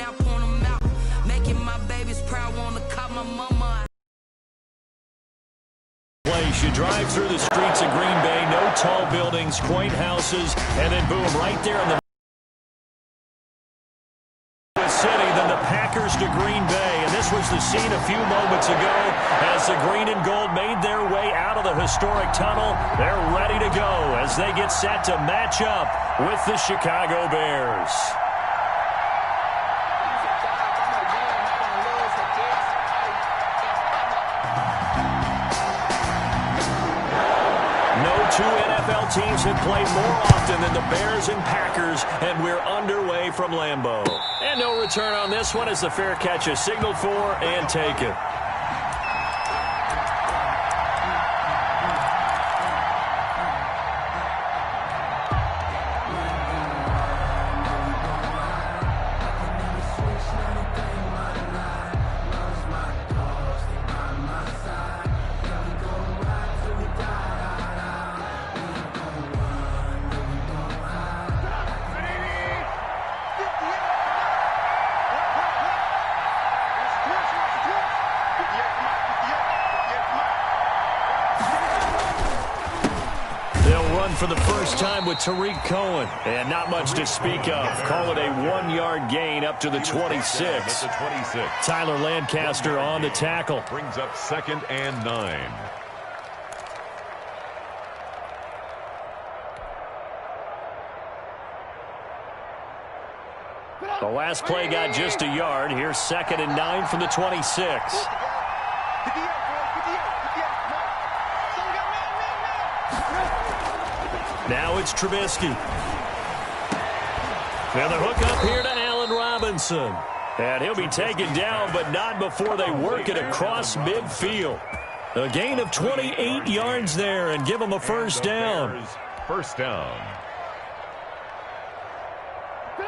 now point them out. Making my babies proud, wanna call my mama. Place. You drive through the streets of Green Bay, no tall buildings, quaint houses, and then boom, right there in the city, then the Packers to Green Bay. And this was the scene a few moments ago as the green and gold made their way out of the historic tunnel. They're ready to go as they get set to match up with the Chicago Bears. Two NFL teams have played more often than the Bears and Packers, and we're underway from Lambeau. And no return on this one as the fair catch is signaled for and taken. For the first time with Tariq Cohen, and not much to speak of. Call it a 1-yard gain up to the 26. Tyler Lancaster on the tackle. Brings up 2nd and 9. The last play got just a yard. Here's 2nd and 9 from the 26. Now it's Trubisky. And the hook up here to Allen Robinson. And he'll be taken down, but not before they work it across midfield. A gain of 28 yards there and give them a first down. First down.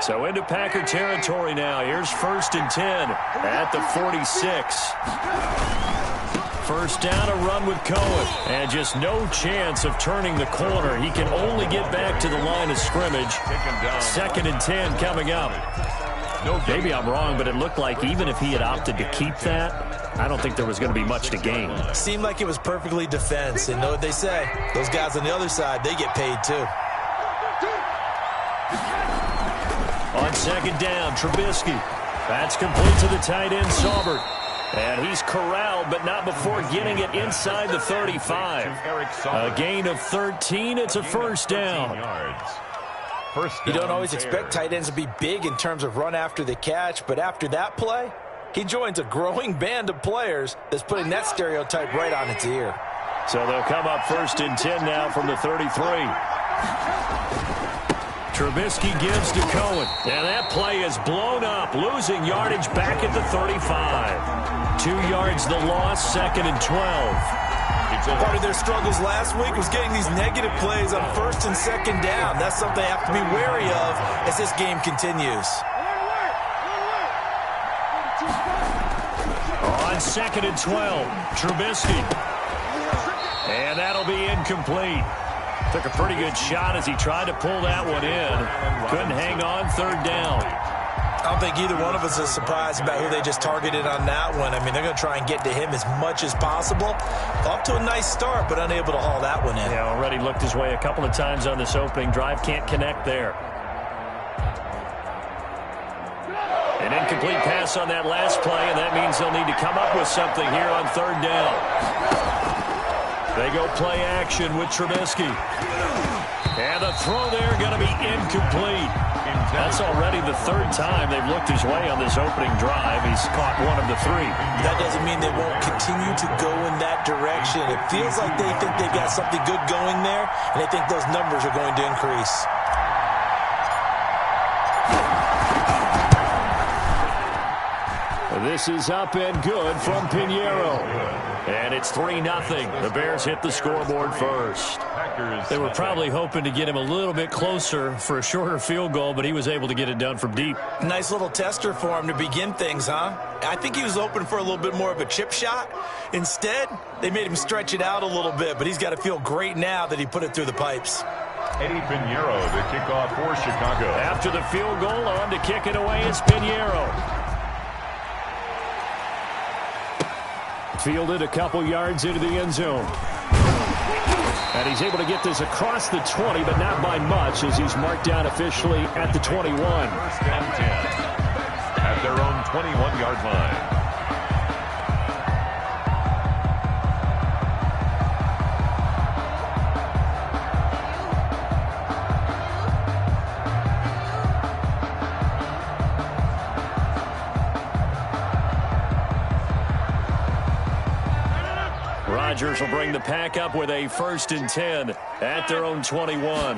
So into Packer territory now. Here's 1st and 10 at the 46. First down, a run with Cohen. And just no chance of turning the corner. He can only get back to the line of scrimmage. 2nd and 10 coming up. Maybe I'm wrong, but it looked like even if he had opted to keep that, I don't think there was going to be much to gain. Seemed like it was perfectly defense. And know what they say? Those guys on the other side, they get paid too. On 2nd down, Trubisky. That's complete to the tight end, Saubert. And he's corralled, but not before getting it inside the 35. A gain of 13. It's a first down. You don't always expect tight ends to be big in terms of run after the catch, but after that play, he joins a growing band of players that's putting that stereotype right on its ear. So they'll come up 1st and 10 now from the 33. Trubisky gives to Cohen. And that play is blown up, losing yardage back at the 35. 2 yards the loss, 2nd and 12. Part of their struggles last week was getting these negative plays on 1st and 2nd down. That's something they have to be wary of as this game continues. On 2nd and 12, Trubisky. And that'll be incomplete. Took a pretty good shot as he tried to pull that one in. Couldn't hang on, 3rd down. I don't think either one of us is surprised about who they just targeted on that one. I mean, they're going to try and get to him as much as possible. Off to a nice start, but unable to haul that one in. Yeah, already looked his way a couple of times on this opening drive. Can't connect there. An incomplete pass on that last play, and that means they'll need to come up with something here on 3rd down. They go play action with Trubisky. And the throw there going to be incomplete. That's already the 3rd time they've looked his way on this opening drive. He's caught one of the 3. That doesn't mean they won't continue to go in that direction. It feels like they think they've got something good going there, and they think those numbers are going to increase. This is up and good from Pinheiro. And it's 3-0. The Bears hit the scoreboard first. They were probably hoping to get him a little bit closer for a shorter field goal, but he was able to get it done from deep. Nice little tester for him to begin things, huh? I think he was open for a little bit more of a chip shot. Instead, they made him stretch it out a little bit, but he's got to feel great now that he put it through the pipes. Eddie Pinheiro to kick off for Chicago. After the field goal, on to kick it away is Pinheiro. Fielded a couple yards into the end zone. And he's able to get this across the 20, but not by much, as he's marked down officially at the 21. First and 10 at their own 21-yard line. Rodgers will bring the pack up with a 1st and 10 at their own 21.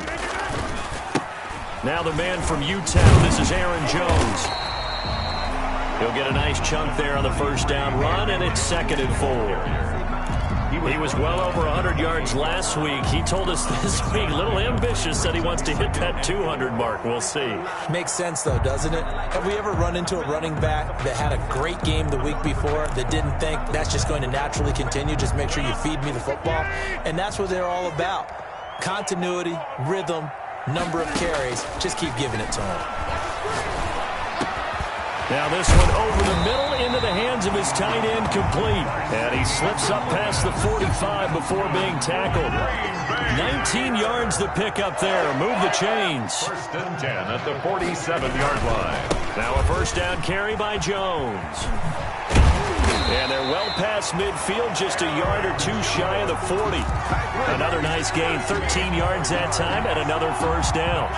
Now the man from Utah, this is Aaron Jones. He'll get a nice chunk there on the first down run, and it's 2nd and 4. He was well over 100 yards last week. He told us this week, a little ambitious, said he wants to hit that 200 mark. We'll see. Makes sense, though, doesn't it? Have we ever run into a running back that had a great game the week before that didn't think that's just going to naturally continue? Just make sure you feed me the football. And that's what they're all about. Continuity, rhythm, number of carries. Just keep giving it to him. Now this one over the middle into the hands of his tight end, complete. And he slips up past the 45 before being tackled. 19 yards to pick up there. Move the chains. 1st and 10 at the 47-yard line. Now a first down carry by Jones. And they're well past midfield, just a yard or two shy of the 40. Another nice gain, 13 yards that time, and another first down.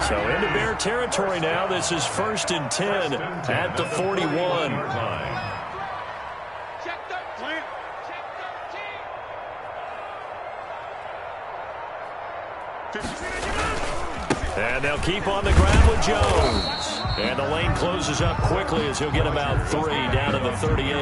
So into Bear territory now. This is 1st and 10 at the 41. And they'll keep on the ground with Jones. And the lane closes up quickly as he'll get about 3 down to the 38.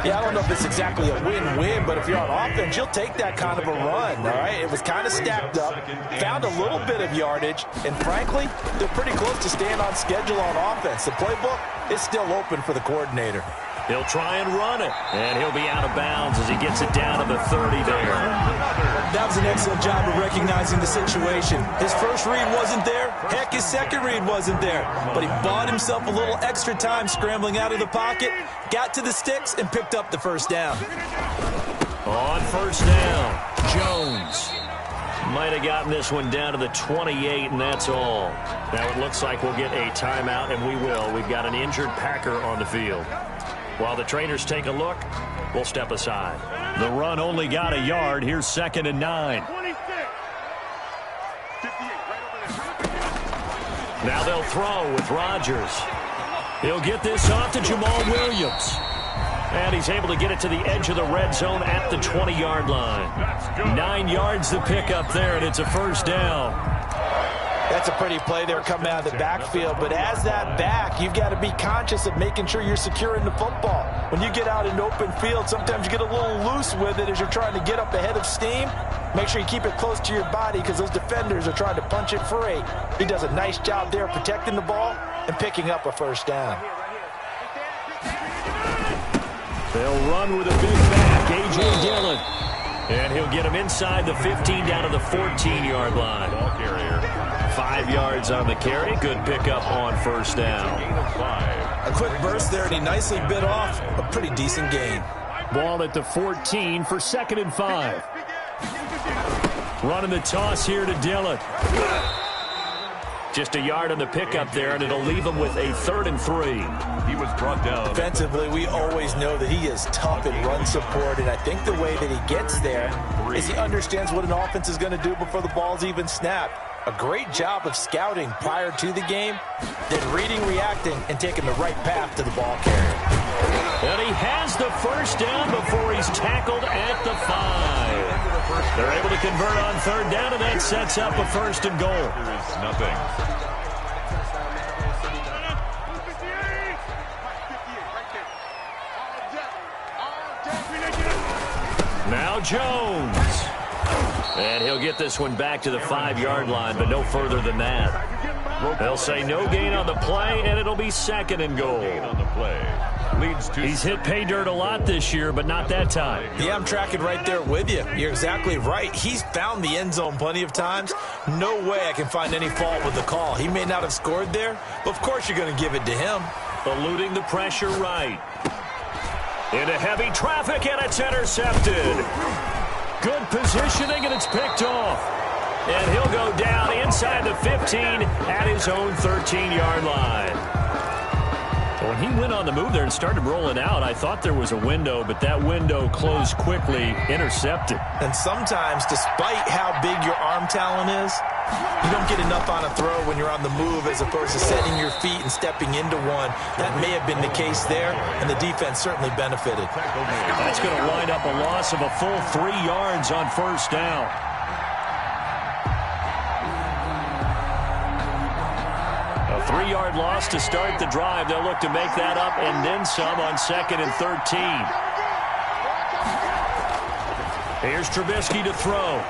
Yeah, I don't know if it's exactly a win-win, but if you're on offense, you'll take that kind of a run, all right? It was kind of stacked up, found a little bit of yardage, and frankly, they're pretty close to staying on schedule on offense. The playbook is still open for the coordinator. He'll try and run it, and he'll be out of bounds as he gets it down to the 30 there. That was an excellent job of recognizing the situation. His first read wasn't there. Heck, his second read wasn't there. But he bought himself a little extra time scrambling out of the pocket, got to the sticks, and picked up the first down. On first down, Jones might have gotten this one down to the 28, and that's all. Now it looks like we'll get a timeout, and we will. We've got an injured Packer on the field. While the trainers take a look, we'll step aside. The run only got a yard. Here's 2nd and 9. Now they'll throw with Rodgers. He'll get this off to Jamal Williams. And he's able to get it to the edge of the red zone at the 20-yard line. 9 yards to pick up there, and it's a first down. That's a pretty play there coming out of the backfield. But as that back, you've got to be conscious of making sure you're securing the football. When you get out in open field, sometimes you get a little loose with it as you're trying to get up ahead of steam. Make sure you keep it close to your body because those defenders are trying to punch it free. He does a nice job there protecting the ball and picking up a first down. They'll run with a big back, A.J. Dillon. And he'll get him inside the 15 down to the 14-yard line. Ball carrier. 5 yards on the carry. Good pickup on first down. Gain of 5. A quick burst there, and he nicely bit off a pretty decent gain. Ball at the 14 for 2nd and 5. Running the toss here to Dillon. Just a yard on the pickup there, and it'll leave him with a 3rd and 3. He was brought down. Defensively, we always know that he is tough in run support, and I think the way that he gets there is he understands what an offense is going to do before the ball's even snapped. A great job of scouting prior to the game, then reading, reacting, and taking the right path to the ball carrier. And he has the first down before he's tackled at the 5. They're able to convert on 3rd down, and that sets up a 1st and goal. There is nothing. Now Jones. And he'll get this one back to the 5-yard line, but no further than that. They'll say no gain on the play, and it'll be 2nd and goal. Gain on the play. leads to... He's hit pay dirt a lot this year, but not that time. Yeah, I'm tracking right there with you. You're exactly right. He's found the end zone plenty of times. No way I can find any fault with the call. He may not have scored there, but of course you're going to give it to him. Eluding the pressure right. Into heavy traffic, and it's intercepted. Good positioning, and it's picked off. And he'll go down inside the 15 at his own 13-yard line. When he went on the move there and started rolling out, I thought there was a window, but that window closed quickly, intercepted. And sometimes, despite how big your arm talent is, you don't get enough on a throw when you're on the move as opposed to setting your feet and stepping into one. That may have been the case there, and the defense certainly benefited. That's going to wind up a loss of a full 3 yards on first down. A 3-yard loss to start the drive. They'll look to make that up and then some on 2nd and 13. Here's Trubisky to throw.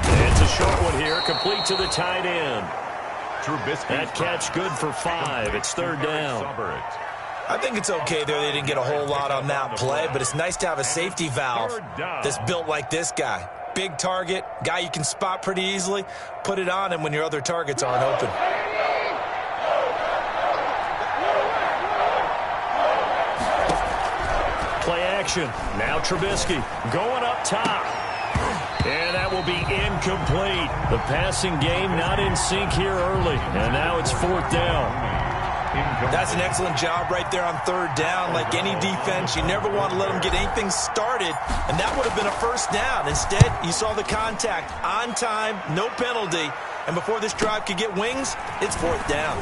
It's a short one here, complete to the tight end. That catch good for 5. It's 3rd down. I think it's okay there. They didn't get a whole lot on that play, but it's nice to have a safety valve that's built like this guy. Big target, guy you can spot pretty easily. Put it on him when your other targets aren't open. Play action. Now Trubisky going up top. And that will be incomplete. The passing game not in sync here early. And now it's 4th down. That's an excellent job right there on 3rd down. Like any defense, you never want to let them get anything started. And that would have been a 1st down. Instead, you saw the contact on time, no penalty. And before this drive could get wings, it's 4th down.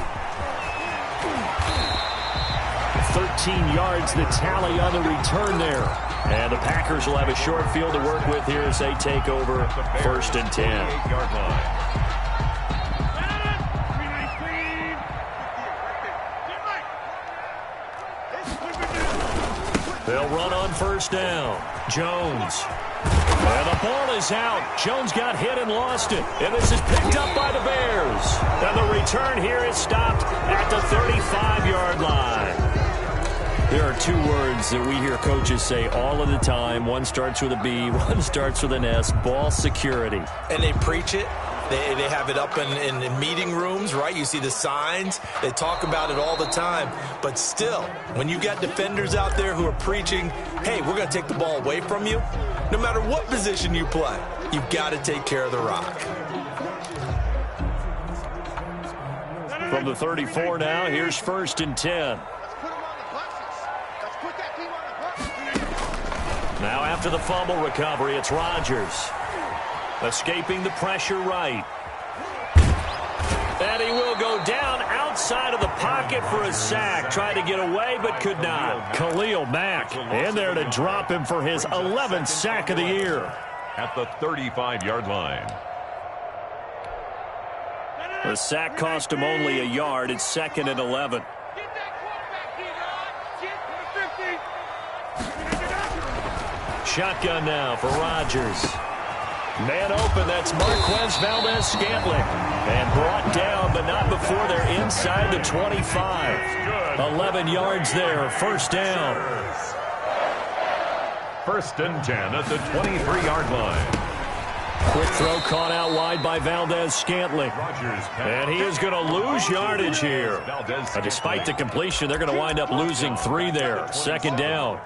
13 yards the tally on the return there. And the Packers will have a short field to work with here as they take over 1st and 10. They'll run on 1st down. Jones. And the ball is out. Jones got hit and lost it. And this is picked up by the Bears. And the return here is stopped at the 35-yard line. There are 2 words that we hear coaches say all of the time. One starts with a B, one starts with an S, ball security. And they preach it. They have it up in meeting rooms, right? You see the signs. They talk about it all the time. But still, when you got defenders out there who are preaching, hey, we're going to take the ball away from you, no matter what position you play, you've got to take care of the rock. From the 34 now, here's 1st and 10. Now after the fumble recovery, it's Rodgers. Escaping the pressure right. And he will go down outside of the pocket for a sack. Tried to get away, but could not. Khalil Mack in there to drop him for his 11th sack of the year. At the 35-yard line. The sack cost him only a yard. It's 2nd and 11. Shotgun now for Rodgers. Man open, that's Marquez Valdes-Scantling. And brought down, but not before they're inside the 25. 11 yards there, 1st down. 1st and 10 at the 23-yard line. Quick throw caught out wide by Valdes-Scantling. And he is going to lose yardage here. Despite the completion, they're going to wind up losing 3 there. 2nd down.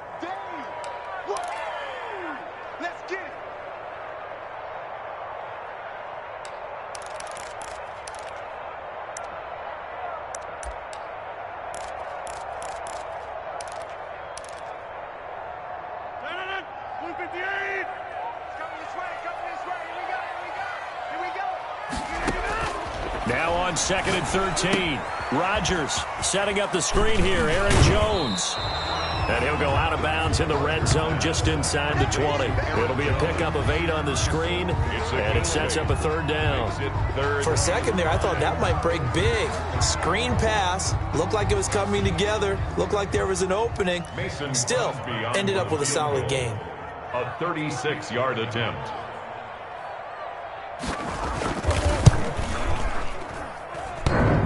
Now on 2nd and 13. Rodgers setting up the screen here. Aaron Jones. And he'll go out of bounds in the red zone just inside the 20. It'll be a pickup of 8 on the screen, and it sets up a 3rd down. For a second there, I thought that might break big. Screen pass. Looked like it was coming together. Looked like there was an opening. Still, ended up with a solid gain. A 36-yard attempt.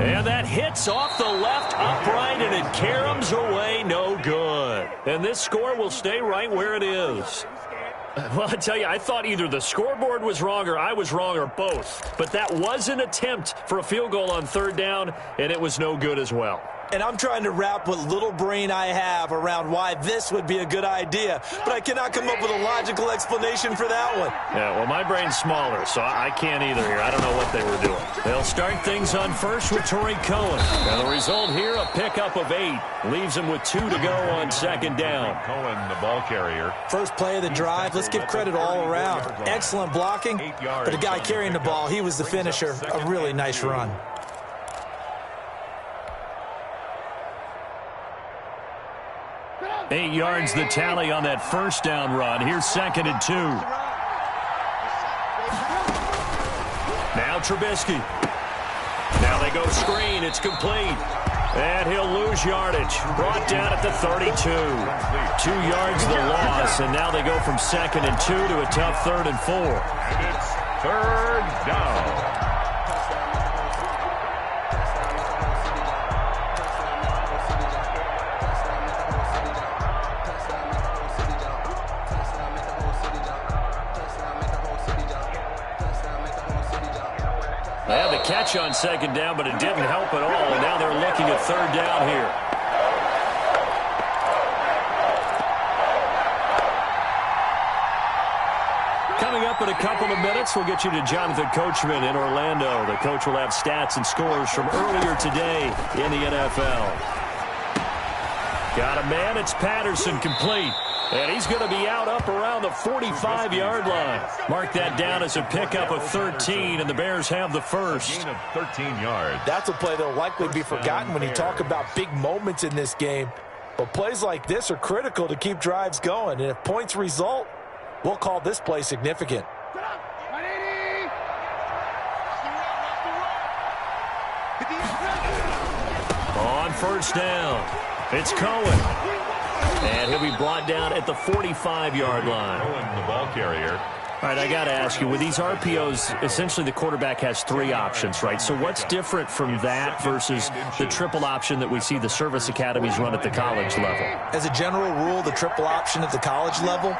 And that hits off the left upright, and it caroms away no good. and this score will stay right where it is. Well, I tell you, I thought either the scoreboard was wrong or I was wrong or both. But that was an attempt for a field goal on third down, and it was no good as well. And I'm trying to wrap what little brain I have around why this would be a good idea. But I cannot come up with a logical explanation for that one. Yeah, well, my brain's smaller, so I can't either here. I don't know what they were doing. They'll start things on first with Tarik Cohen. And the result here, a pickup of 8. Leaves him with 2 to go on second down. Cohen, the ball carrier. First play of the drive, let's give credit all around. Excellent blocking, but the guy carrying the ball, he was the finisher. A really nice run. 8 yards the tally on that first down run. Here's 2nd and 2. Now Trubisky. Now they go screen. It's complete. And he'll lose yardage. Brought down at the 32. 2 yards the loss, and now they go from 2nd and 2 to a tough 3rd and 4. And it's 3rd down. They had the catch on 2nd down, but it didn't help at all, and now they're looking at 3rd down here. Coming up in a couple of minutes, we'll get you to Jonathan Coachman in Orlando. The coach will have stats and scores from earlier today in the NFL. Got a man, it's Patterson, complete. And he's going to be out up around the 45-yard line. Mark that down as a pickup of 13, and the Bears have the first. Gain of 13 yards. That's a play that will likely be forgotten when you talk about big moments in this game. But plays like this are critical to keep drives going. And if points result, we'll call this play significant. On first down, it's Cohen. And he'll be brought down at the 45-yard line. Cohen, the ball carrier. All right, I got to ask you, with these RPOs, essentially the quarterback has 3 options, right? So what's different from that versus the triple option that we see the service academies run at the college level? As a general rule, the triple option at the college level,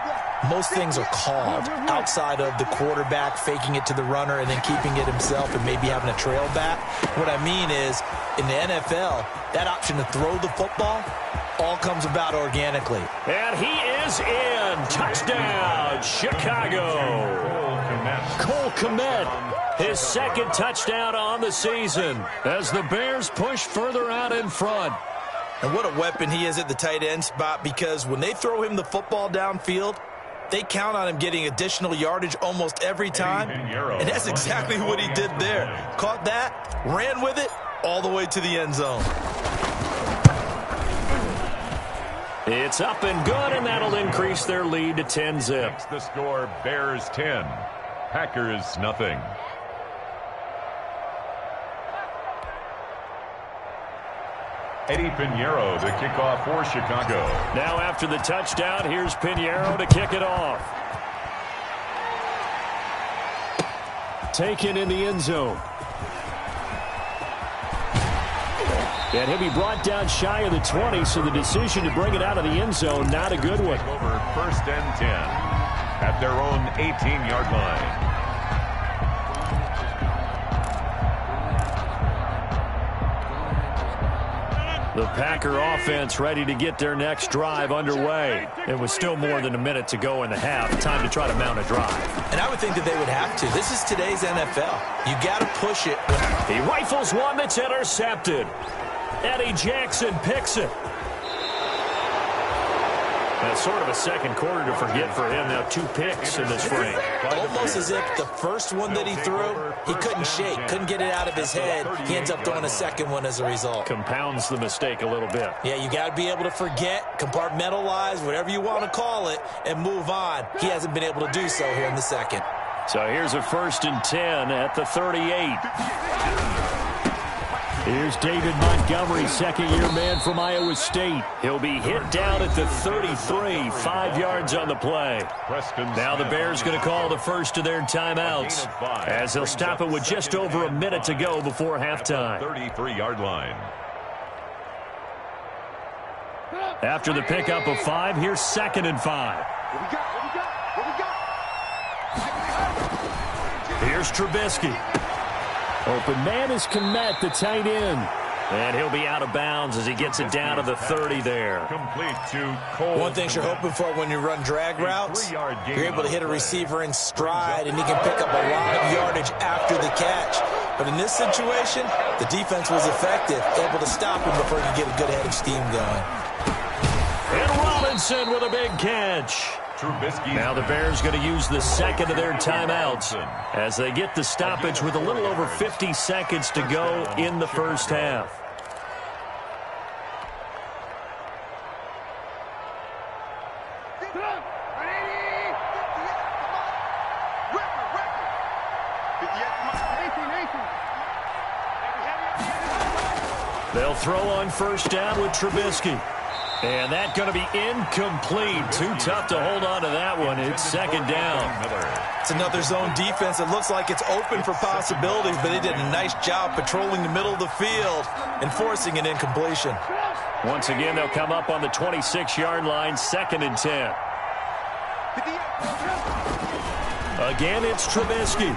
most things are called outside of the quarterback faking it to the runner and then keeping it himself and maybe having a trail back. What I mean is, in the NFL, that option to throw the football all comes about organically. And he is in. Touchdown, Chicago. Cole Kmet, his 2nd touchdown on the season as the Bears push further out in front. And what a weapon he is at the tight end spot, because when they throw him the football downfield, they count on him getting additional yardage almost every time. And that's exactly what he did there. Caught that, ran with it, all the way to the end zone. It's up and good, and that'll increase their lead to 10-zip. Makes the score Bears 10, Packers nothing. Eddie Pinheiro, the kickoff for Chicago. Now after the touchdown, here's Pinheiro to kick it off. Taken in the end zone. And he'll be brought down shy of the 20, so the decision to bring it out of the end zone, not a good one. Over 1st and 10 at their own 18-yard line. The Packer offense ready to get their next drive underway. It was still more than a minute to go in the half. Time to try to mount a drive. And I would think that they would have to. This is today's NFL. You got to push it. He rifles one that's intercepted. Eddie Jackson picks it. That's sort of a second quarter to forget for him. Now 2 picks in this frame. Almost as if the first one that he threw, he couldn't shake, couldn't get it out of his head. He ends up throwing a second one as a result. Compounds the mistake a little bit. Yeah, you got to be able to forget, compartmentalize, whatever you want to call it, and move on. He hasn't been able to do so here in the second. So here's a 1st and 10 at the 38. Here's David Montgomery, 2nd-year man from Iowa State. He'll be hit down at the 33, 5 yards on the play. Now the Bears going to call the first of their timeouts as they'll stop it with just over a minute to go before halftime. 33-yard line. After the pickup of 5, here's 2nd and 5. Here's Trubisky. Open man is Kmet, the tight end. And he'll be out of bounds as he gets it down to the 30 there. Complete to Cole. One thing you're hoping for when you run drag routes, you're able to hit a receiver in stride, and he can pick up a lot of yardage after the catch. But in this situation, the defense was effective, able to stop him before he could get a good head of steam going. And Robinson with a big catch. Trubisky. Now the Bears going to use the second of their timeouts as they get the stoppage with a little over 50 seconds to go in the first half. They'll throw on first down with Trubisky. And that's going to be incomplete. Too tough to hold on to that one. It's 2nd down. It's another zone defense. It looks like it's open for possibilities, but they did a nice job patrolling the middle of the field and forcing an incompletion. Once again, they'll come up on the 26-yard line, 2nd and 10. Again, it's Trubisky.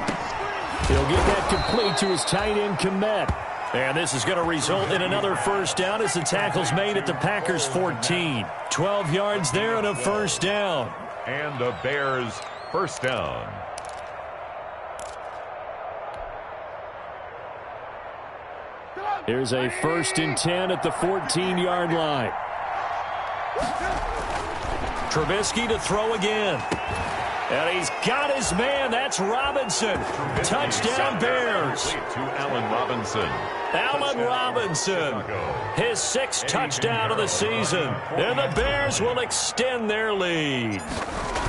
He'll get that complete to his tight end, Kmet. And this is going to result in another first down as the tackle's made at the Packers' 14. 12 yards there and a first down. And the Bears first down. Here's a 1st and 10 at the 14-yard line. Trubisky to throw again. And he's got his man. That's Robinson. Touchdown, Bears. To Allen Robinson. Allen Robinson, his 6th touchdown of the season. And the Bears will extend their lead.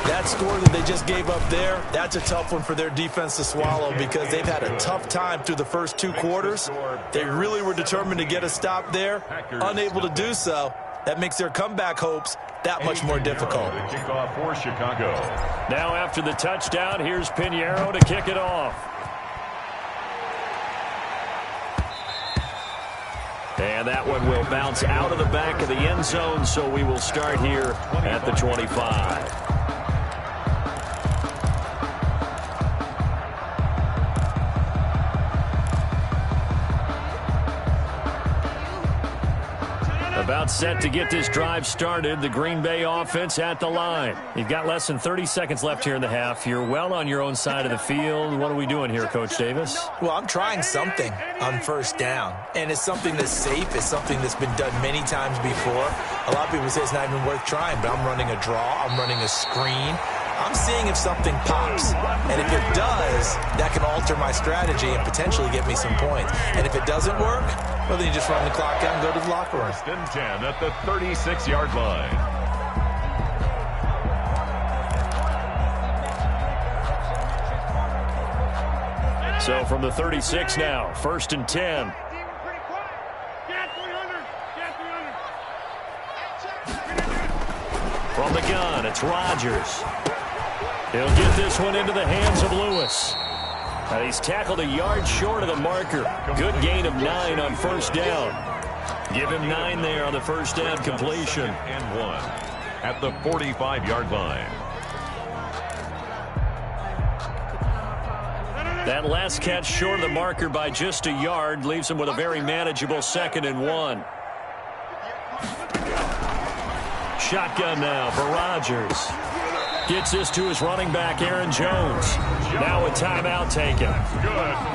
That score that they just gave up there, that's a tough one for their defense to swallow because they've had a tough time through the first 2 quarters. They really were determined to get a stop there, unable to do so. That makes their comeback hopes that much more difficult. Kickoff for Chicago. Now after the touchdown, here's Pinheiro to kick it off. And that one will bounce out of the back of the end zone, so we will start here at the 25. About set to get this drive started. The Green Bay offense at the line. You've got less than 30 seconds left here in the half. You're well on your own side of the field. What are we doing here, Coach Davis? Well, I'm trying something on first down, and it's something that's safe. It's something that's been done many times before. A lot of people say it's not even worth trying, but I'm running a draw. I'm running a screen. I'm seeing if something pops, and if it does, that can alter my strategy and potentially get me some points. And if it doesn't work, well, then you just run the clock out and go to the locker room. 1st and 10 at the 36-yard line. So from the 36 now, 1st and 10. From the gun, it's Rodgers. He'll get this one into the hands of Lewis. He's tackled a yard short of the marker. Good gain of 9 on first down. Give him 9 there on the first down completion. And 1 at the 45-yard line. That last catch short of the marker by just a yard leaves him with a very manageable 2nd and 1. Shotgun now for Rodgers. Gets this to his running back, Aaron Jones. Now a timeout taken.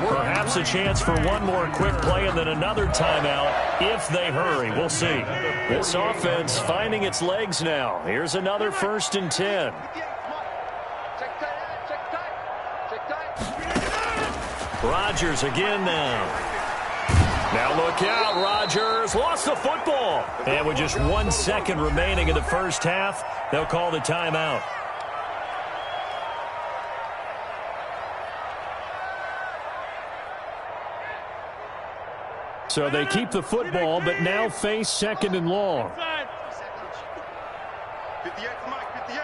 Perhaps a chance for one more quick play and then another timeout if they hurry. We'll see. This offense finding its legs now. Here's another 1st and 10. Rodgers again now. Now look out, Rodgers lost the football. And with just 1 second remaining in the first half, they'll call the timeout. So they keep the football, but now face 2nd and long. 58, Mike, 58.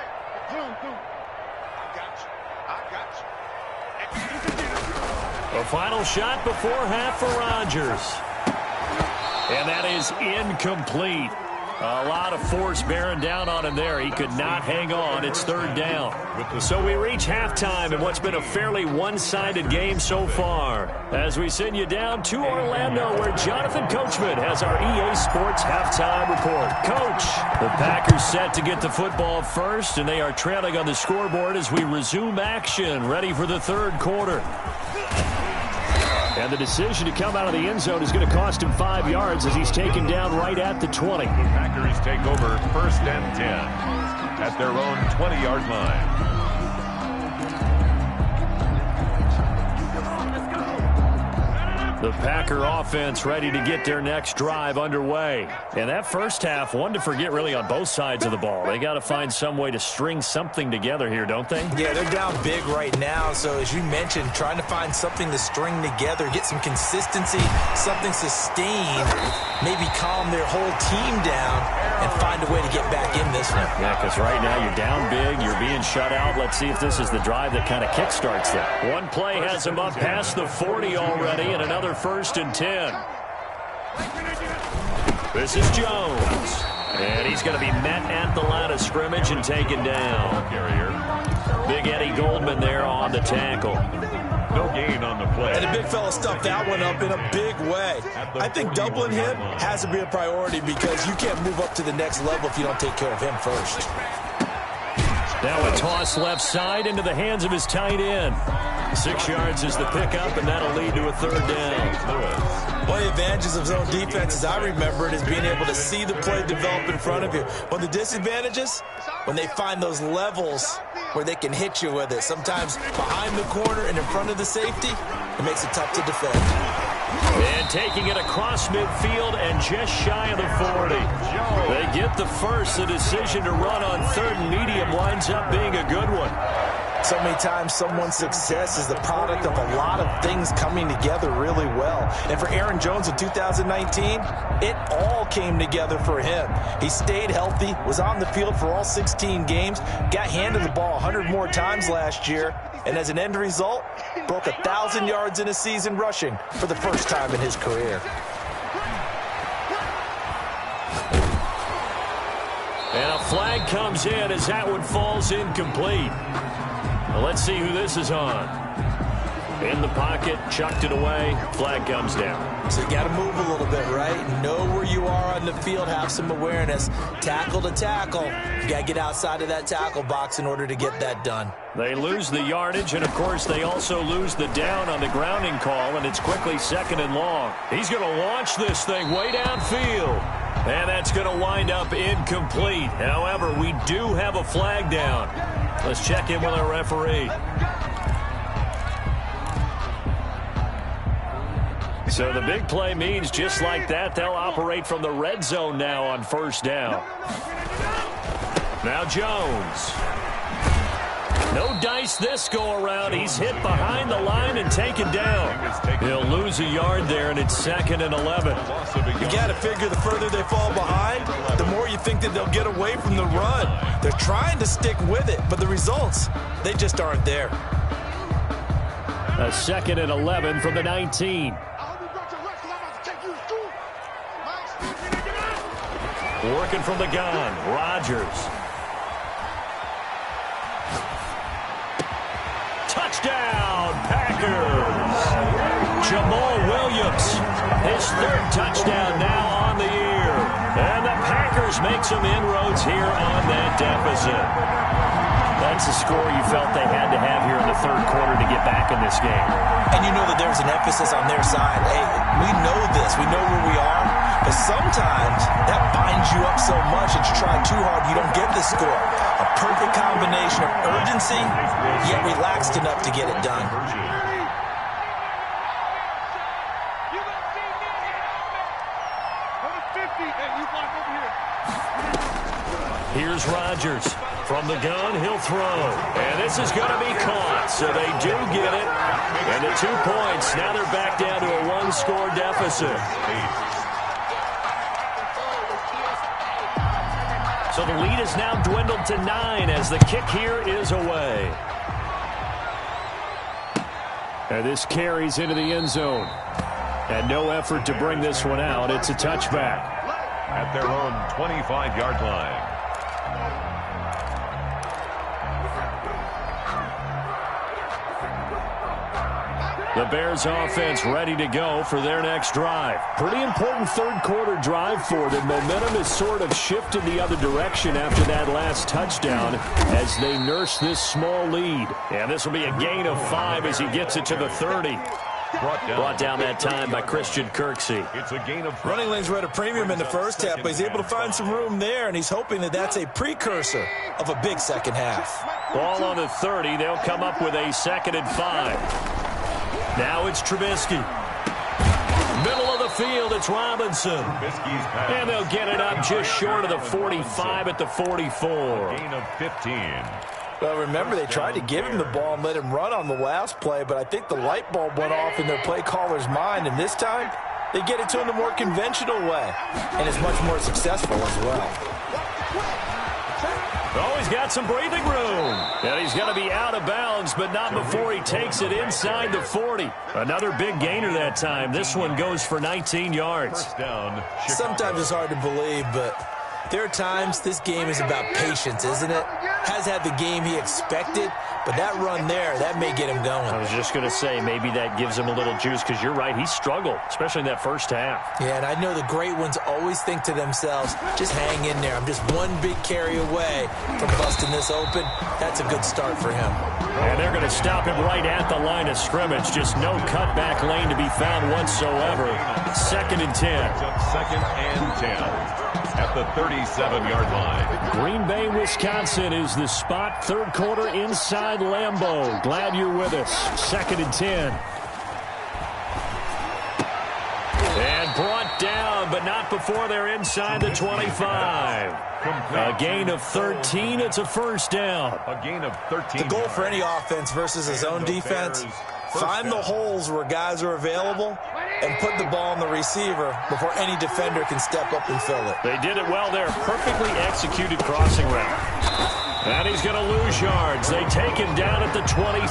A final shot before half for Rodgers. And that is incomplete. A lot of force bearing down on him there. He could not hang on. It's third down. So we reach halftime in what's been a fairly one-sided game so far. As we send you down to Orlando, where Jonathan Coachman has our EA Sports halftime report. Coach, the Packers set to get the football first, and they are trailing on the scoreboard as we resume action, ready for the third quarter. And the decision to come out of the end zone is going to cost him 5 yards as he's taken down right at the 20. The Packers take over 1st and 10 at their own 20-yard line. The Packer offense ready to get their next drive underway. And that first half, one to forget really on both sides of the ball. They got to find some way to string something together here, don't they? Yeah, they're down big right now. So as you mentioned, trying to find something to string together, get some consistency, something sustained, maybe calm their whole team down and find a way to get back in this one. Yeah, because right now you're down big, you're being shut out. Let's see if this is the drive that kind of kickstarts that. One play has them up past the 40 already, and another 1st and 10. This is Jones. And he's going to be met at the line of scrimmage and taken down. Big Eddie Goldman there on the tackle. No gain on the play. And the big fella stuffed that one up in a big way. I think doubling him has to be a priority because you can't move up to the next level if you don't take care of him first. Now a toss left side into the hands of his tight end. 6 yards is the pickup, and that'll lead to a third down. One of the advantages of zone defense, as I remember it, is being able to see the play develop in front of you. One of the disadvantages, when they find those levels where they can hit you with it. Sometimes behind the corner and in front of the safety, it makes it tough to defend. And taking it across midfield and just shy of the 40. They get the first. The decision to run on 3rd and medium winds up being a good one. So many times someone's success is the product of a lot of things coming together really well. And for Aaron Jones in 2019, it all came together for him. He stayed healthy, was on the field for all 16 games, got handed the ball 100 more times last year, and as an end result, broke 1,000 yards in a season rushing for the first time in his career. And a flag comes in as that one falls incomplete. Well, let's see who this is on. In the pocket, chucked it away, flag comes down. So you got to move a little bit, right? Know where you are on the field, have some awareness. Tackle to tackle. You got to get outside of that tackle box in order to get that done. They lose the yardage, and, of course, they also lose the down on the grounding call, and it's quickly 2nd and long. He's going to launch this thing way downfield, and that's going to wind up incomplete. However, we do have a flag down. Let's check in with our referee. So the big play means just like that, they'll operate from the red zone now on 1st down. Now Jones. No dice this go around. He's hit behind the line and taken down. He'll lose a yard there, and it's 2nd and 11. You got to figure the further they fall behind, the more you think that they'll get away from the run. They're trying to stick with it, but the results, they just aren't there. A 2nd and 11 from the 19. Working from the gun, Rodgers. Touchdown, Packers. Jamal Williams, his 3rd touchdown now on the year. And the Packers make some inroads here on that deficit. That's a score you felt they had to have here in the 3rd quarter to get back in this game. And you know that there's an emphasis on their side. Hey, we know this. We know where we are. But sometimes that binds you up so much that you try too hard, you don't get the score. A perfect combination of urgency, yet relaxed enough to get it done. Here's Rodgers. From the gun, he'll throw. And this is going to be caught, so they do get it. And the 2 points, now they're back down to a 1-score deficit. So the lead is now dwindled to 9 as the kick here is away. And this carries into the end zone. And no effort to bring this one out. It's a touchback. at their own 25-yard line. The Bears offense ready to go for their next drive. Pretty important third quarter drive for them. Momentum has sort of shifted the other direction after that last touchdown as they nurse this small lead. And this will be a gain of 5 as he gets it to the 30. Brought down that time by Christian Kirksey. It's a gain of 5. Running lanes were at a premium in the first half, but he's able to find some room there, and he's hoping that that's a precursor of a big second half. Ball on the 30. They'll come up with a 2nd and 5. Now it's Trubisky. Middle of the field, it's Robinson. And they'll get it up just short of the 45 at the 44. Gain of 15. Well, remember, they tried to give him the ball and let him run on the last play, but I think the light bulb went off in their play caller's mind, and this time they get it to him the more conventional way, and it's much more successful as well. Oh, he's got some breathing room. And he's going to be out of bounds, but not before he takes it inside the 40. Another big gainer that time. This one goes for 19 yards. First down. Sometimes it's hard to believe, but there are times this game is about patience, isn't it? Has had the game he expected, but that run there, that may get him going. I was just going to say, maybe that gives him a little juice, because you're right, he struggled, especially in that first half. Yeah, and I know the great ones always think to themselves, just hang in there. I'm just one big carry away from busting this open. That's a good start for him. And they're going to stop him right at the line of scrimmage. Just no cutback lane to be found whatsoever. 2nd and 10. 2nd and 10. At the 37-yard line. Green Bay, Wisconsin is the spot. Third quarter inside Lambeau. Glad you're with us. 2nd and 10. And brought down, but not before they're inside the 25. A gain of 13. It's a first down. A gain of 13. The goal for any offense versus his own defense, find the holes where guys are available and put the ball on the receiver before any defender can step up and fill it. They did it well there. Perfectly executed crossing route. And he's going to lose yards. They take him down at the 26.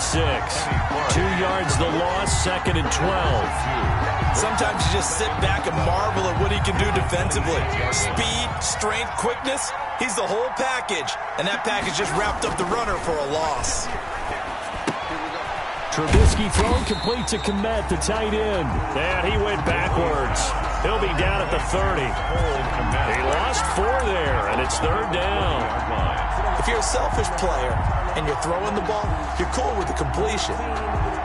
2 yards the loss, 2nd and 12. Sometimes you just sit back and marvel at what he can do defensively. Speed, strength, quickness, he's the whole package. And that package just wrapped up the runner for a loss. Trubisky thrown complete to Kmet, the tight end. And he went backwards. He'll be down at the 30. He lost 4 there, and it's 3rd down. If you're a selfish player and you're throwing the ball, you're cool with the completion.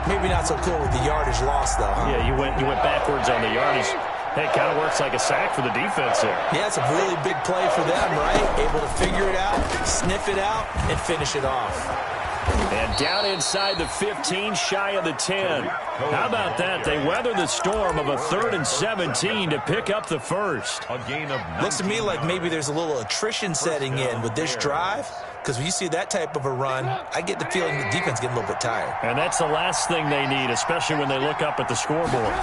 Maybe not so cool with the yardage loss, though. Huh? Yeah, you went backwards on the yardage. Hey, it kind of works like a sack for the defense there. Yeah, it's a really big play for them, right? Able to figure it out, sniff it out, and finish it off. And down inside the 15, shy of the 10. How about that? They weather the storm of a 3rd and 17 to pick up the first. A gain of 19. Looks to me like maybe there's a little attrition setting in with this drive, because when you see that type of a run, I get the feeling the defense getting a little bit tired. And that's the last thing they need, especially when they look up at the scoreboard.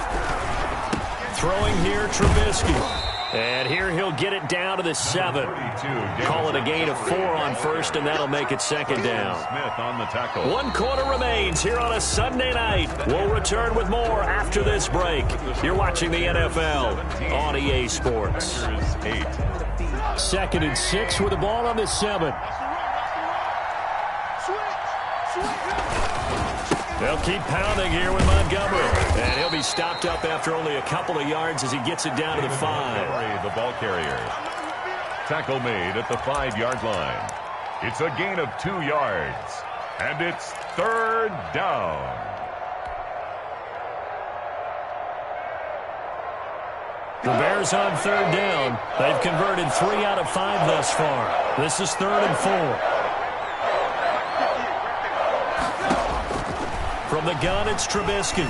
Throwing here, Trubisky. And here he'll get it down to the 7. Call it a gain of 4 on first, and that'll make it 2nd down. Smith on the tackle. 1 quarter remains here on a Sunday night. We'll return with more after this break. You're watching the NFL on EA Sports. 2nd and 6 with the ball on the 7. They'll keep pounding here with Montgomery. And he'll be stopped up after only a couple of yards as he gets it down to the 5. The ball carrier. Tackle made at the 5-yard line. It's a gain of 2 yards. And it's 3rd down. The Bears on 3rd down. They've converted 3 out of 5 thus far. This is 3rd and 4. From the gun, it's Trubisky.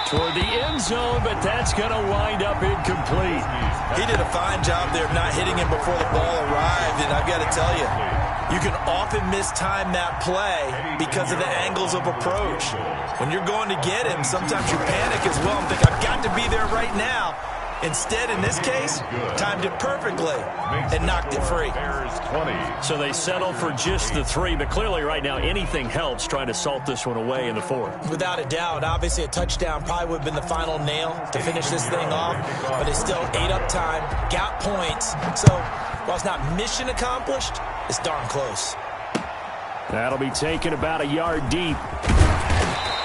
Toward the end zone, but that's going to wind up incomplete. He did a fine job there of not hitting him before the ball arrived, and I've got to tell you, you can often mistime that play because of the angles of approach. When you're going to get him, sometimes you panic as well and think, I've got to be there right now. Instead, in this case, timed it perfectly and knocked it free. So they settle for just the 3, but clearly right now anything helps trying to salt this one away in the 4th. Without a doubt, obviously a touchdown probably would have been the final nail to finish this thing off, but it's still ate up time, got points. So while it's not mission accomplished, it's darn close. That'll be taken about a yard deep.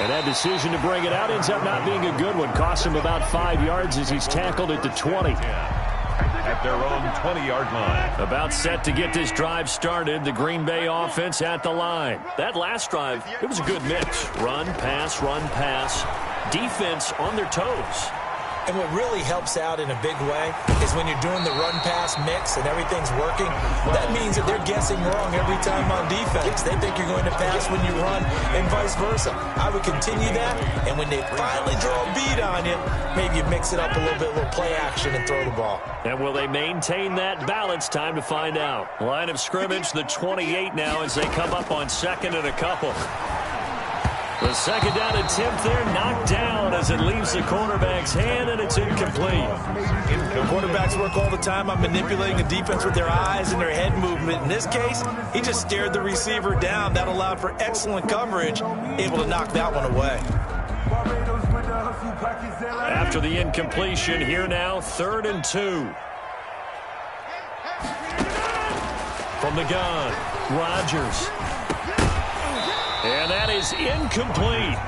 And that decision to bring it out ends up not being a good one. Cost him about 5 yards as he's tackled at the 20. At their own 20-yard line. About set to get this drive started. The Green Bay offense at the line. That last drive, it was a good mix. Run, pass, defense on their toes. And what really helps out in a big way is when you're doing the run-pass mix and everything's working, that means that they're guessing wrong every time on defense. They think you're going to pass when you run and vice versa. I would continue that, and when they finally throw a beat on you, maybe you mix it up a little bit, a little play action and throw the ball. And will they maintain that balance? Time to find out. Line of scrimmage, the 28 now as they come up on 2nd and a couple. The 2nd down attempt there knocked down as it leaves the quarterback's hand, and it's incomplete. Quarterbacks work all the time on manipulating the defense with their eyes and their head movement. In this case, he just stared the receiver down. That allowed for excellent coverage, able to knock that one away. After the incompletion, here now, 3rd and 2. From the gun, Rodgers. And that is incomplete.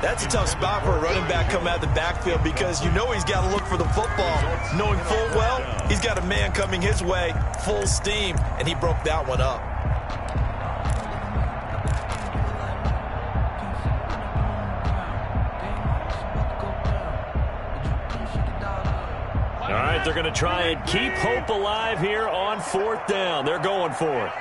That's a tough spot for a running back coming out of the backfield because you know he's got to look for the football, knowing full well he's got a man coming his way, full steam, and he broke that one up. All right, they're going to try and keep hope alive here on 4th down. They're going for it.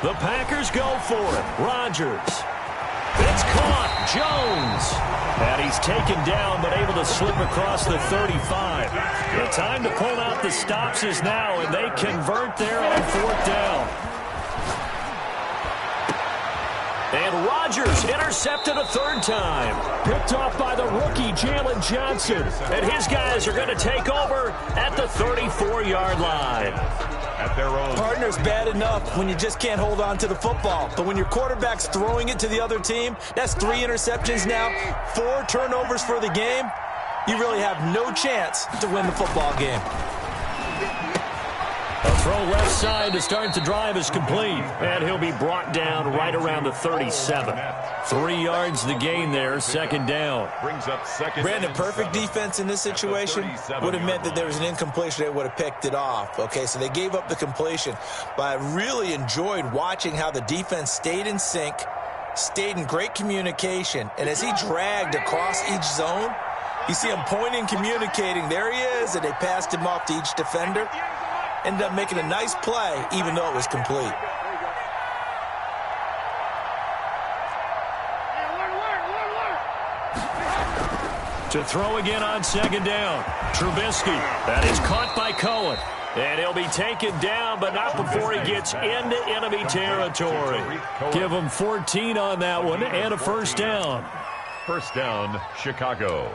The Packers go for it. Rodgers. It's caught. Jones. And he's taken down but able to slip across the 35. The time to pull out the stops is now, and they convert there on 4th down. And Rodgers intercepted a 3rd time. Picked off by the rookie, Jalen Johnson. And his guys are going to take over at the 34-yard line. At their own. Partner's bad enough when you just can't hold on to the football. But when your quarterback's throwing it to the other team, that's 3 interceptions now, 4 turnovers for the game. You really have no chance to win the football game. A throw left side to start the drive is complete. And he'll be brought down right around the 37. 3 yards the gain there, 2nd down. Brings up 2nd. Brandon, perfect defense in this situation would have meant that there was an incompletion. They would have picked it off. Okay, so they gave up the completion. But I really enjoyed watching how the defense stayed in sync, stayed in great communication. And as he dragged across each zone, you see him pointing, communicating. There he is, and they passed him off to each defender. Ended up making a nice play, even though it was complete. To throw again on 2nd down. Trubisky. That is caught by Cohen. And he'll be taken down, but not before he gets into enemy territory. Give him 14 on that one and a 1st down. 1st down, Chicago.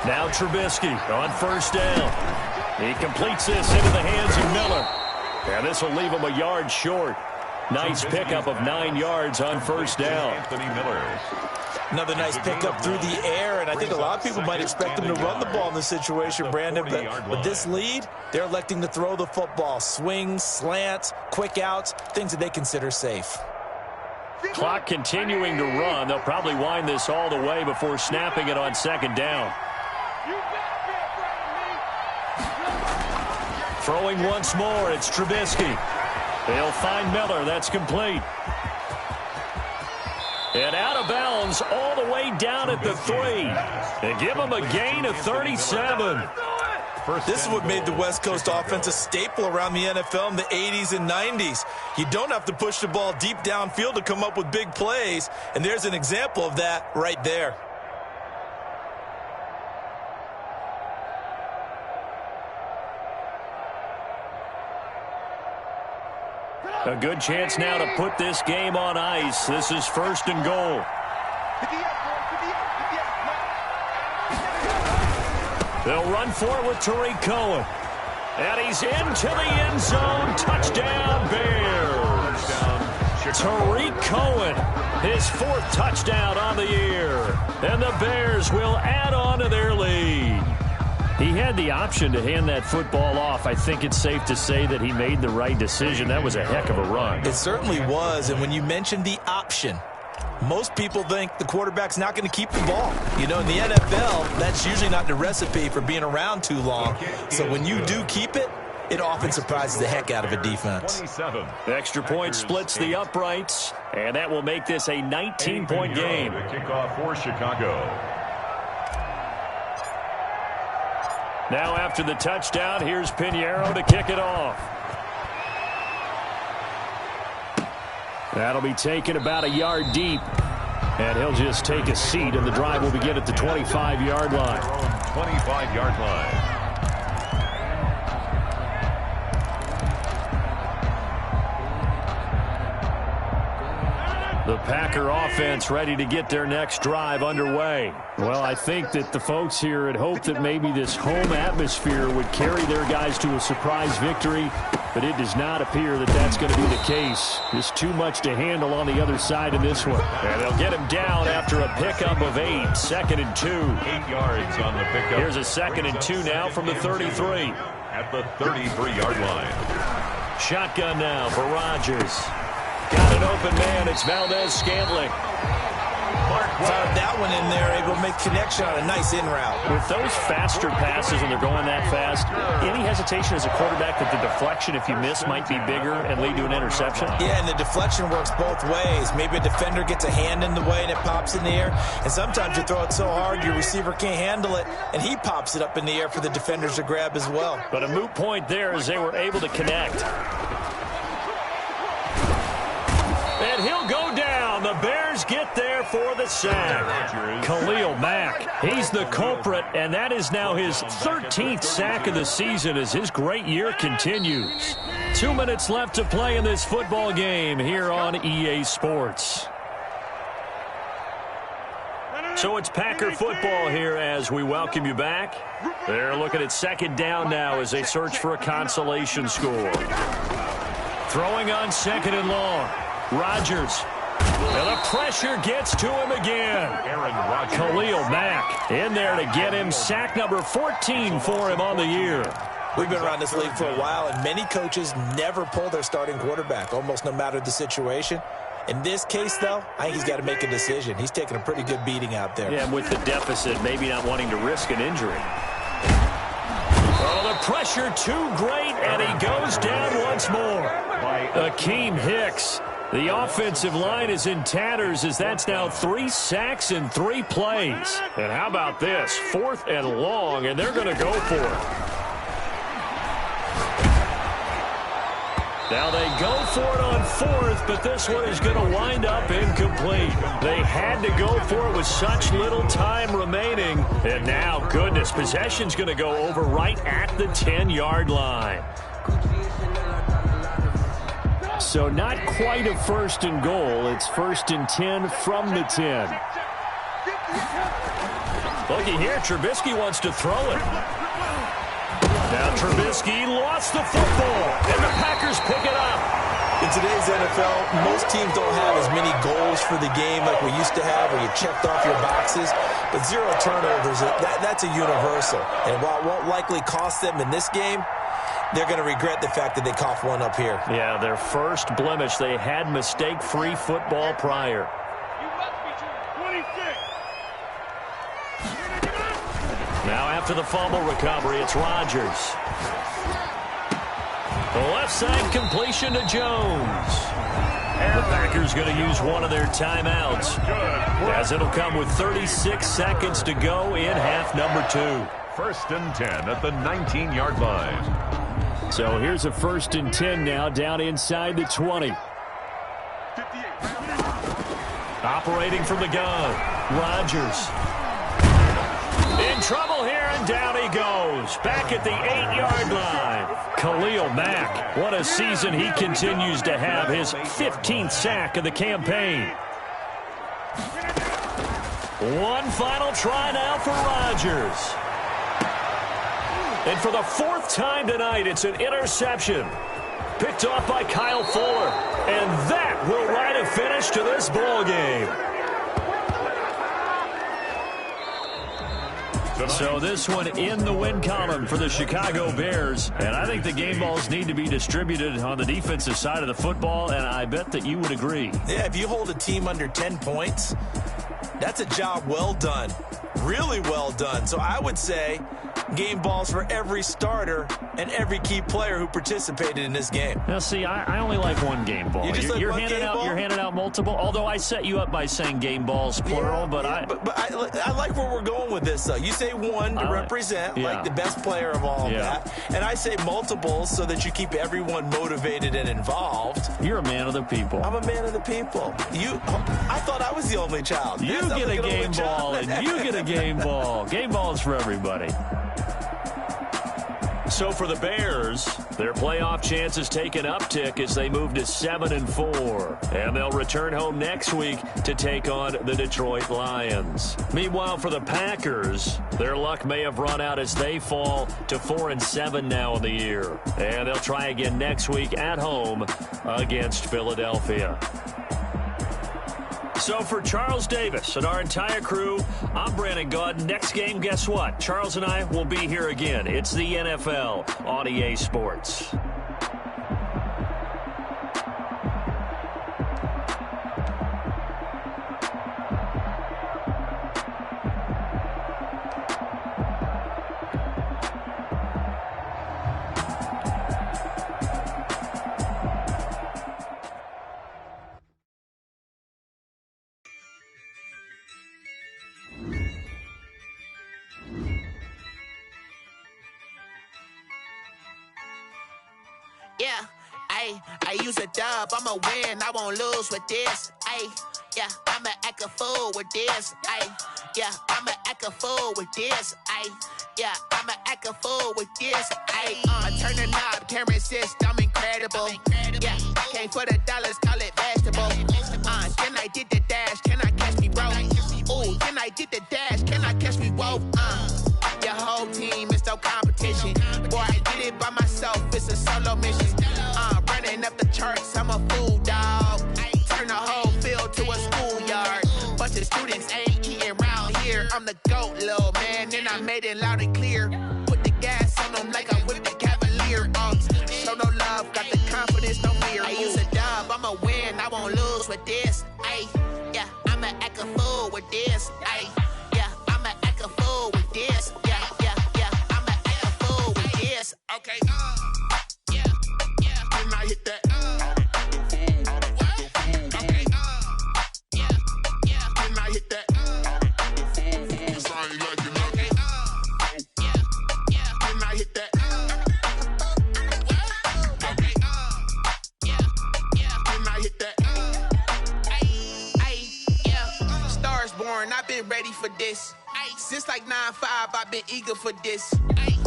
Now Trubisky on 1st down. He completes this into the hands of Miller. And this will leave him a yard short. Nice pickup of 9 yards on 1st down. Anthony Miller. Another nice pickup through the air, and I think a lot of people might expect him to run the ball in this situation, Brandon, but with this lead, they're electing to throw the football. Swings, slants, quick outs, things that they consider safe. Clock continuing to run. They'll probably wind this all the way before snapping it on 2nd down. Throwing once more, it's Trubisky. They'll find Miller. That's complete. And out of bounds Bills all the way down at the 3. And give them a gain of 37. This is what made the West Coast offense a staple around the NFL in the 80s and 90s. You don't have to push the ball deep downfield to come up with big plays, and there's an example of that right there. A good chance now to put this game on ice. This is 1st and goal. They'll run for it with Tariq Cohen. And he's into the end zone. Touchdown, Bears. Tariq Cohen, his 4th touchdown on the year. And the Bears will add on to their lead. He had the option to hand that football off. I think it's safe to say that he made the right decision. That was a heck of a run. It certainly was. And when you mentioned the option, most people think the quarterback's not going to keep the ball. You know, in the NFL, that's usually not the recipe for being around too long. So when you do keep it, it often surprises the heck out of a defense. Extra point splits the uprights, and that will make this a 19-point game. Kickoff for Chicago. Now after the touchdown, here's Pinheiro to kick it off. That'll be taken about a yard deep. And he'll just take a seat, and the drive will begin at the 25-yard line. 25-yard line. The Packer offense ready to get their next drive underway. Well, I think that the folks here had hoped that maybe this home atmosphere would carry their guys to a surprise victory, but it does not appear that that's going to be the case. Just too much to handle on the other side of this one. And they'll get him down after a pickup of 8. 2nd and 2. 8 yards on the pickup. Here's a 2nd and 2 now from the 33. At the 33-yard line. Shotgun now for Rodgers. Got an open man. It's Valdez-Scantling. Found that one in there, able to make connection on a nice in route. With those faster passes and they're going that fast, any hesitation as a quarterback that the deflection, if you miss, might be bigger and lead to an interception? Yeah, and the deflection works both ways. Maybe a defender gets a hand in the way and it pops in the air. And sometimes you throw it so hard your receiver can't handle it, and he pops it up in the air for the defenders to grab as well. But a moot point there as they were able to connect. And he'll go down. The Bears get there for the sack. Khalil Mack, he's the culprit, and that is now his 13th sack of the season as his great year continues. 2 minutes left to play in this football game here on EA Sports. So it's Packer football here as we welcome you back. They're looking at 2nd down now as they search for a consolation score. Throwing on 2nd and long. Rodgers. And the pressure gets to him again. Khalil Mack in there to get him sack number 14 for him on the year. We've been around this league for a while, and many coaches never pull their starting quarterback, almost no matter the situation. In this case, though, I think he's got to make a decision. He's taking a pretty good beating out there. Yeah, and with the deficit, maybe not wanting to risk an injury. Oh, the pressure too great, and he goes down once more. Akeem Hicks. The offensive line is in tatters as that's now 3 sacks in 3 plays. And how about this? 4th and long, and they're going to go for it. Now they go for it on 4th, but this one is going to wind up incomplete. They had to go for it with such little time remaining. And now, goodness, possession's going to go over right at the 10-yard line. So not quite a 1st and goal. It's 1st and 10 from the 10. Looky here, Trubisky wants to throw it. Now Trubisky lost the football, and the Packers pick it up. In today's NFL, most teams don't have as many goals for the game like we used to have, where you checked off your boxes. But 0 turnovers, that's a universal. And while it won't likely cost them in this game, they're going to regret the fact that they coughed one up here. Yeah, their first blemish. They had mistake-free football prior. Now after the fumble recovery, it's Rodgers. The left side completion to Jones. The Packers going to use one of their timeouts, as it'll come with 36 seconds to go in half number 2. 1st and 10 at the 19-yard line. So here's a 1st and 10 now, down inside the 20. Operating from the gun, Rodgers. In trouble here, and down he goes. Back at the 8-yard line. Khalil Mack, what a season he continues to have. His 15th sack of the campaign. One final try now for Rodgers. And for the 4th time tonight, it's an interception. Picked off by Kyle Fuller. And that will write a finish to this ball game. So this one in the win column for the Chicago Bears. And I think the game balls need to be distributed on the defensive side of the football, and I bet that you would agree. Yeah, if you hold a team under 10 points, that's a job well done. Really well done. So I would say game balls for every starter and every key player who participated in this game. Now, see, I only like one game ball. You're handing out multiple, although I set you up by saying game balls, plural. But I like where we're going with this, though. You say one to represent, like the best player of all of that. And I say multiples so that you keep everyone motivated and involved. You're a man of the people. I'm a man of the people. I thought I was the only child. You get a game ball, and you get a game ball. Game ball is for everybody. So for the Bears, their playoff chances take an uptick as they move to 7-4. And they'll return home next week to take on the Detroit Lions. Meanwhile, for the Packers, their luck may have run out as they fall to 4-7 now in the year. And they'll try again next week at home against Philadelphia. So for Charles Davis and our entire crew, I'm Brandon Gaudin. Next game, guess what? Charles and I will be here again. It's the NFL on EA Sports. I use a dub, I'ma win, I won't lose with this. Yeah, I'ma act a fool with this. Yeah, I'ma act a fool with this. Yeah, I'ma act a fool with this. Turn the knob, camera assist, I'm incredible. Yeah, came for the dollars, call it vegetable. Then I did the dash, can I catch me, bro? Ooh, then I did the dash, can I catch me, whoa? Your whole team is no competition. Boy, I did it by myself, it's a solo mission. Running up the charts, I'm a fool, dog. Turn the whole field to a schoolyard. Bunch of students ain't eating round here. I'm the GOAT, little man, and I made it loud and clear. Put the gas on them like I whipped the Cavalier. Show no love, got the confidence, no fear. I use a dub, I'ma win, I won't lose with this. Yeah, I'ma act a fool with this. Yeah, I'ma act a fool with this. Yeah, I'ma act a fool with this. Okay, Can I hit that? Okay, Can I hit that? 'Cause I ain't like it. Okay, Can I hit that? Okay, Can I hit that? Yeah. Stars born, I've been ready for this. Since like 9-5, I've been eager for this.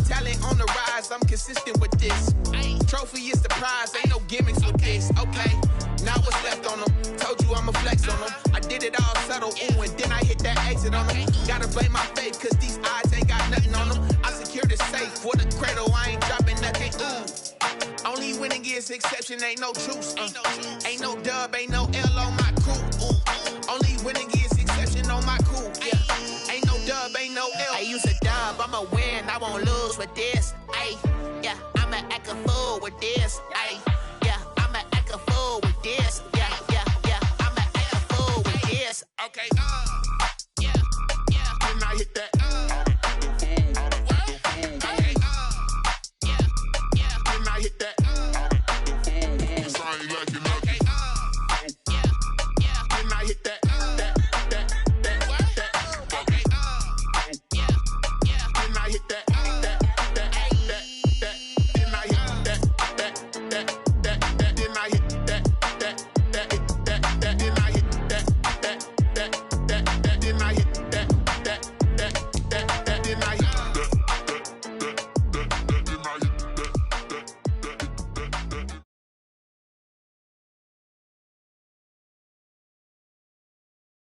Talent on the rise, I'm consistent with this. Trophy is the prize, ain't no gimmicks with this. Okay, now what's left on them? Told you I'ma flex on them. I did it all subtle, ooh, and then I hit that exit on them. Gotta blame my faith, cause these odds ain't got nothing on them. I secure the safe for the cradle, I ain't dropping nothing, ooh. Only winning is exception, ain't no truce. Ain't no dub, ain't no L on my crew. Only winning is exception on my crew, yeah. Ain't no dub, ain't no L. I use a dub, I'ma win, I won't lose with this. Yeah, I'ma act a fool with this. Yeah, I'ma act a fool with this. Yeah, I'ma act a fool with this. Okay,